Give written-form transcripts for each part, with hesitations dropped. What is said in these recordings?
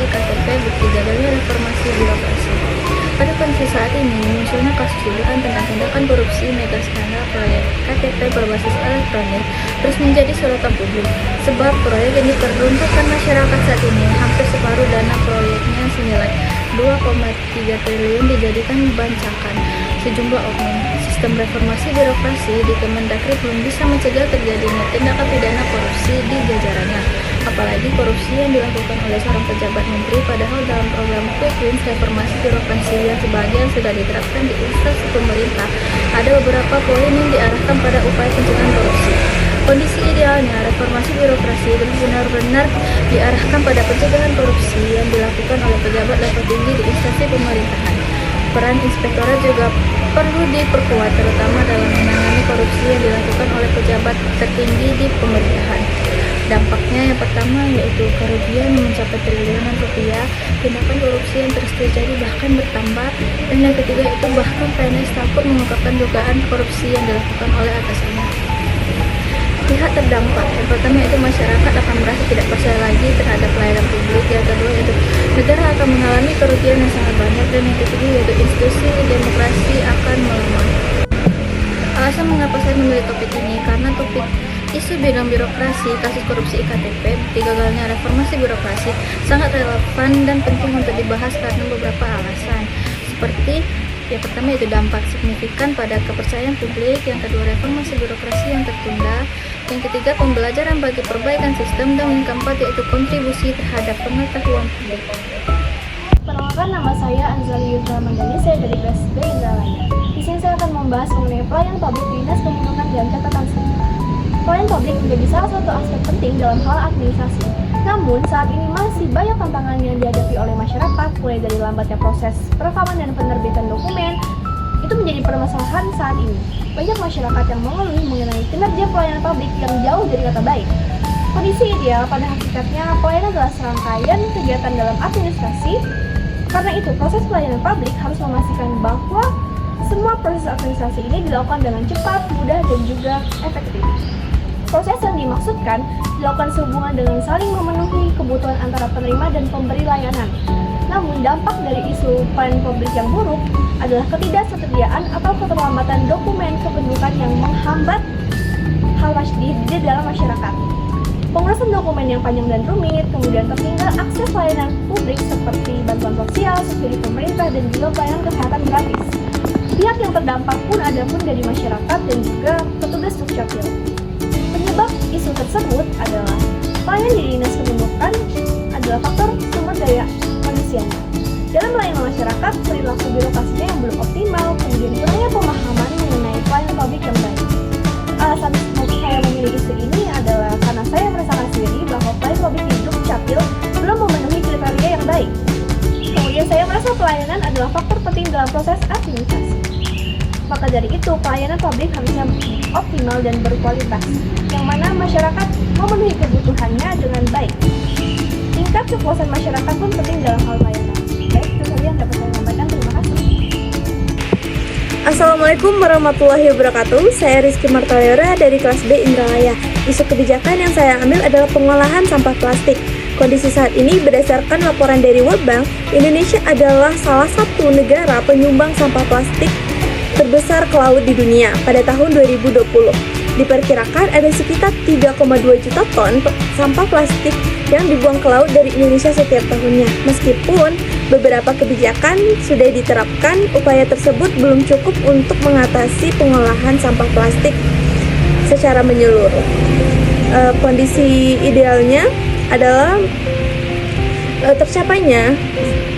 IKTP bukti gagalnya reformasi birokrasi. Pada kondisi saat ini, munculnya kasus dugaan tentang tindakan korupsi mega skandal proyek KTP berbasis elektronik terus menjadi sorotan publik. Sebab proyek yang diperuntukkan masyarakat saat ini, hampir separuh dana proyeknya senilai 2,3 triliun dijadikan bancakan sejumlah oknum. Sistem reformasi birokrasi di Kemendagri belum bisa mencegah terjadinya tindakan pidana korupsi di jajarannya. Apalagi korupsi yang dilakukan oleh seorang pejabat menteri, padahal dalam program Quick Wins reformasi birokrasi yang sebagian sudah diterapkan di instansi pemerintah, ada beberapa poin yang diarahkan pada upaya pencegahan korupsi. Kondisi idealnya, reformasi birokrasi benar-benar diarahkan pada pencegahan korupsi yang dilakukan oleh pejabat level tinggi di instansi pemerintahan. Peran inspektorat juga perlu diperkuat, terutama dalam menangani korupsi yang dilakukan oleh pejabat tertinggi di pemerintahan. Dampaknya yang pertama yaitu kerugian mencapai triliunan rupiah, tindakan korupsi yang terus terjadi bahkan bertambah, dan yang ketiga itu bahkan PNS takut mengungkapkan dugaan korupsi yang dilakukan oleh atasannya. Pihak terdampak yang pertama yaitu masyarakat akan merasa tidak percaya lagi terhadap pelayanan publik, yang kedua yaitu negara akan mengalami kerugian yang sangat banyak, dan yang ketiga yaitu institusi demokrasi akan melemah. Alasan mengapa saya memilih topik ini karena topik isu bidang birokrasi, kasus korupsi IKTP, bukti gagalnya reformasi birokrasi sangat relevan dan penting untuk dibahas karena beberapa alasan. Seperti yang pertama yaitu dampak signifikan pada kepercayaan publik, yang kedua reformasi birokrasi yang tertunda, yang ketiga pembelajaran bagi perbaikan sistem, dan yang keempat yaitu kontribusi terhadap pengetahuan publik. Perkenalkan, nama saya Anzali Yusra Mandani, saya dari kelas B Indralaya. Di sini saya akan membahas mengenai pelayanan publik di Dinas Kependudukan dan Catatan Sipil. Pelayanan publik menjadi salah satu aspek penting dalam hal administrasi. Namun, saat ini masih banyak tantangan yang dihadapi oleh masyarakat, mulai dari lambatnya proses perekaman dan penerbitan dokumen. Itu menjadi permasalahan saat ini. Banyak masyarakat yang mengeluh mengenai kinerja pelayanan publik yang jauh dari kata baik. Kondisi ideal pada hakikatnya pelayanan adalah serangkaian kegiatan dalam administrasi. Karena itu, proses pelayanan publik harus memastikan bahwa semua proses administrasi ini dilakukan dengan cepat, mudah, dan juga efektif. Proses yang dimaksudkan dilakukan sehubungan dengan saling memenuhi kebutuhan antara penerima dan pemberi layanan. Namun, dampak dari isu pelayanan publik yang buruk adalah ketidaksetiaan atau keterlambatan dokumen kependudukan yang menghambat hal di dalam masyarakat. Pengurusan dokumen yang panjang dan rumit, kemudian tertinggal akses layanan publik seperti bantuan sosial, subsidi pemerintah, dan juga pelayanan kesehatan gratis. Pihak yang terdampak pun ada pun dari masyarakat dan juga petugas Dukcapil. Penyebab isu tersebut adalah pelayanan di Dinas Kependudukan adalah faktor sumber daya manusianya. Dalam melayani masyarakat, perilaku birokrasinya yang belum optimal, kemudian kurangnya pemahaman mengenai pelayanan publik yang baik. Alasan saya memilih isu ini adalah karena saya merasakan sendiri bahwa pelayanan publik di Dukcapil belum memenuhi kriteria yang baik. Kemudian saya merasa pelayanan adalah faktor penting dalam proses administrasi. Maka dari itu, pelayanan publik harusnya optimal dan berkualitas, yang mana masyarakat memenuhi kebutuhannya dengan baik. Tingkat kepuasan masyarakat pun penting dalam hal pelayanan. Baik, itu saja yang dapat saya sampaikan. Terima kasih. Assalamualaikum warahmatullahi wabarakatuh. Saya Rizky Martaliora dari kelas B Indralaya. Isu kebijakan yang saya ambil adalah pengolahan sampah plastik. Kondisi saat ini berdasarkan laporan dari World Bank, Indonesia adalah salah satu negara penyumbang sampah plastik terbesar ke laut di dunia pada tahun 2020. Diperkirakan ada sekitar 3,2 juta ton sampah plastik yang dibuang ke laut dari Indonesia setiap tahunnya. Meskipun beberapa kebijakan sudah diterapkan, upaya tersebut belum cukup untuk mengatasi pengolahan sampah plastik secara menyeluruh. Kondisi idealnya adalah tercapainya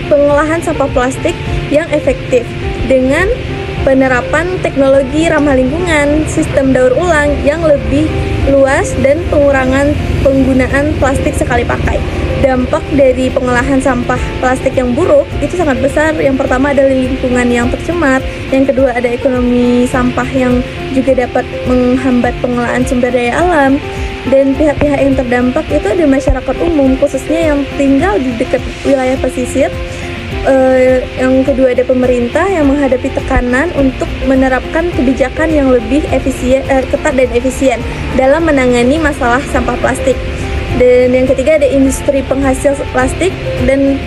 pengolahan sampah plastik yang efektif dengan penerapan teknologi ramah lingkungan, sistem daur ulang yang lebih luas, dan pengurangan penggunaan plastik sekali pakai. Dampak dari pengolahan sampah plastik yang buruk itu sangat besar. Yang pertama adalah lingkungan yang tercemar, yang kedua ada ekonomi sampah yang juga dapat menghambat pengelolaan sumber daya alam, dan pihak-pihak yang terdampak itu ada masyarakat umum, khususnya yang tinggal di dekat wilayah pesisir. Yang kedua ada pemerintah yang menghadapi tekanan untuk menerapkan kebijakan yang lebih ketat dan efisien dalam menangani masalah sampah plastik. Dan yang ketiga ada industri penghasil plastik dan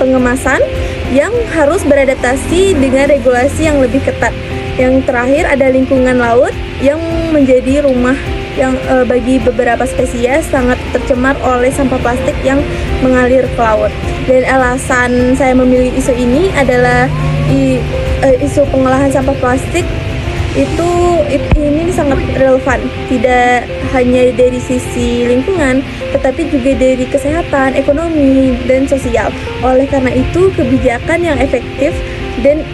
pengemasan yang harus beradaptasi dengan regulasi yang lebih ketat. Yang terakhir ada lingkungan laut yang menjadi rumah yang bagi beberapa spesies sangat tercemar oleh sampah plastik yang mengalir ke laut. Dan alasan saya memilih isu ini adalah isu pengolahan sampah plastik ini sangat relevan, tidak hanya dari sisi lingkungan tetapi juga dari kesehatan, ekonomi, dan sosial. Oleh karena itu, kebijakan yang efektif dan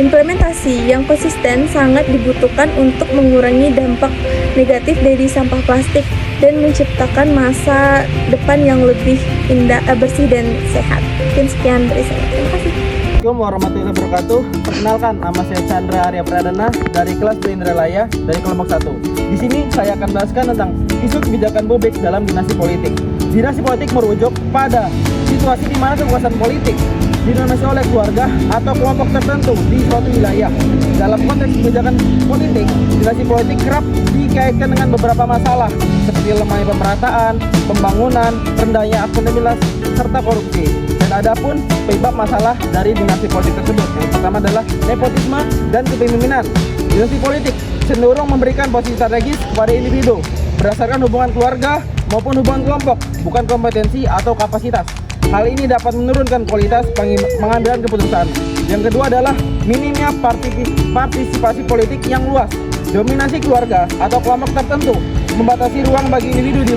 implementasi yang konsisten sangat dibutuhkan untuk mengurangi dampak negatif dari sampah plastik dan menciptakan masa depan yang lebih indah, bersih, dan sehat. Mungkin sekian dari saya. Terima kasih. Assalamualaikum warahmatullahi wabarakatuh. Perkenalkan, nama saya Chandra Arya Pradana dari kelas B Indralaya dari kelompok 1. Di sini saya akan bahaskan tentang isu kebijakan publik dalam dinasti politik. Dinasti politik merujuk pada situasi di mana kekuasaan politik didominasi oleh keluarga atau kelompok tertentu di suatu wilayah. Dalam konteks kebijakan politik, dinasti politik kerap dikaitkan dengan beberapa masalah seperti lemahnya pemerataan, pembangunan, rendahnya akuntabilitas, serta korupsi. Dan ada pun penyebab masalah dari dinasti politik tersebut. Yang pertama adalah nepotisme dan kepemimpinan. Dinasti politik cenderung memberikan posisi strategis kepada individu berdasarkan hubungan keluarga maupun hubungan kelompok, bukan kompetensi atau kapasitas. Hal ini dapat menurunkan kualitas pengambilan keputusan. Yang kedua adalah minimnya partisipasi politik yang luas. Dominasi keluarga atau kelompok tertentu membatasi ruang bagi individu di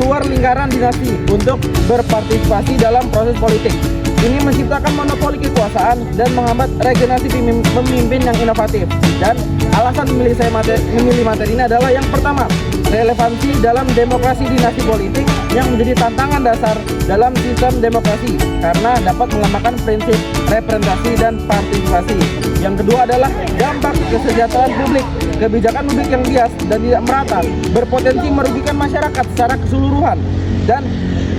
luar lingkaran dinasti untuk berpartisipasi dalam proses politik. Ini menciptakan monopoli kekuasaan dan menghambat regenerasi pemimpin yang inovatif. Dan alasan memilih materi ini adalah yang pertama, relevansi dalam demokrasi dinasti politik yang menjadi tantangan dasar dalam sistem demokrasi karena dapat melambangkan prinsip representasi dan partisipasi. Yang kedua adalah dampak kesejahteraan publik. Kebijakan publik yang bias dan tidak merata berpotensi merugikan masyarakat secara keseluruhan dan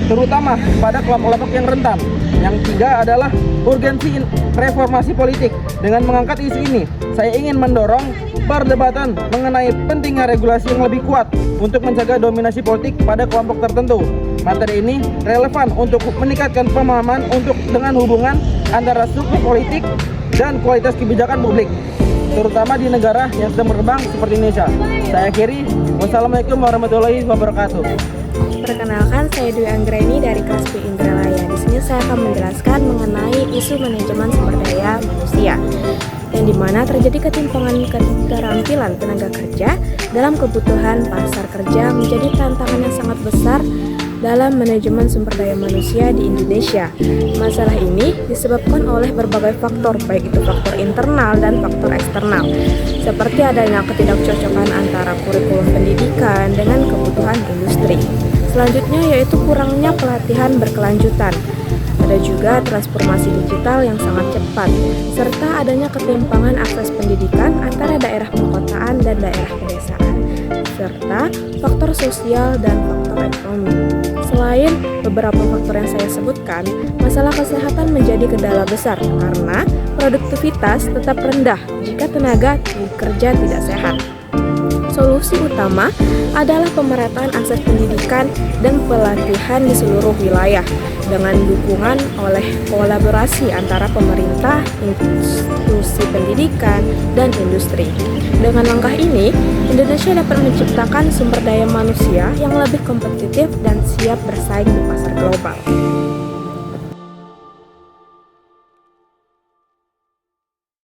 terutama pada kelompok-kelompok yang rentan. Yang ketiga adalah urgensi reformasi politik. Dengan mengangkat isu ini, saya ingin mendorong perdebatan mengenai pentingnya regulasi yang lebih kuat untuk menjaga dominasi politik pada kelompok tertentu. Materi ini relevan untuk meningkatkan pemahaman dengan hubungan antara struktur politik dan kualitas kebijakan publik, terutama di negara yang sedang berkembang seperti Indonesia. Saya akhiri. Wassalamualaikum warahmatullahi wabarakatuh. Perkenalkan, saya Dwi Anggreni dari kelas B Indralaya. Di sini saya akan menjelaskan mengenai isu manajemen sumber daya manusia, yang dimana terjadi ketimpangan keterampilan tenaga kerja dalam kebutuhan pasar kerja menjadi tantangan yang sangat besar dalam manajemen sumber daya manusia di Indonesia. Masalah ini disebabkan oleh berbagai faktor, baik itu faktor internal dan faktor eksternal, seperti adanya ketidakcocokan antara kurikulum pendidikan dengan kebutuhan industri. Selanjutnya yaitu kurangnya pelatihan berkelanjutan. Ada juga transformasi digital yang sangat cepat, serta adanya ketimpangan akses pendidikan antara daerah perkotaan dan daerah pedesaan, serta faktor sosial dan faktor ekonomi. Selain beberapa faktor yang saya sebutkan, masalah kesehatan menjadi kendala besar karena produktivitas tetap rendah jika tenaga kerja tidak sehat. Solusi utama adalah pemerataan akses pendidikan dan pelatihan di seluruh wilayah dengan dukungan oleh kolaborasi antara pemerintah, institusi pendidikan, dan industri. Dengan langkah ini, Indonesia dapat menciptakan sumber daya manusia yang lebih kompetitif dan siap bersaing di pasar global.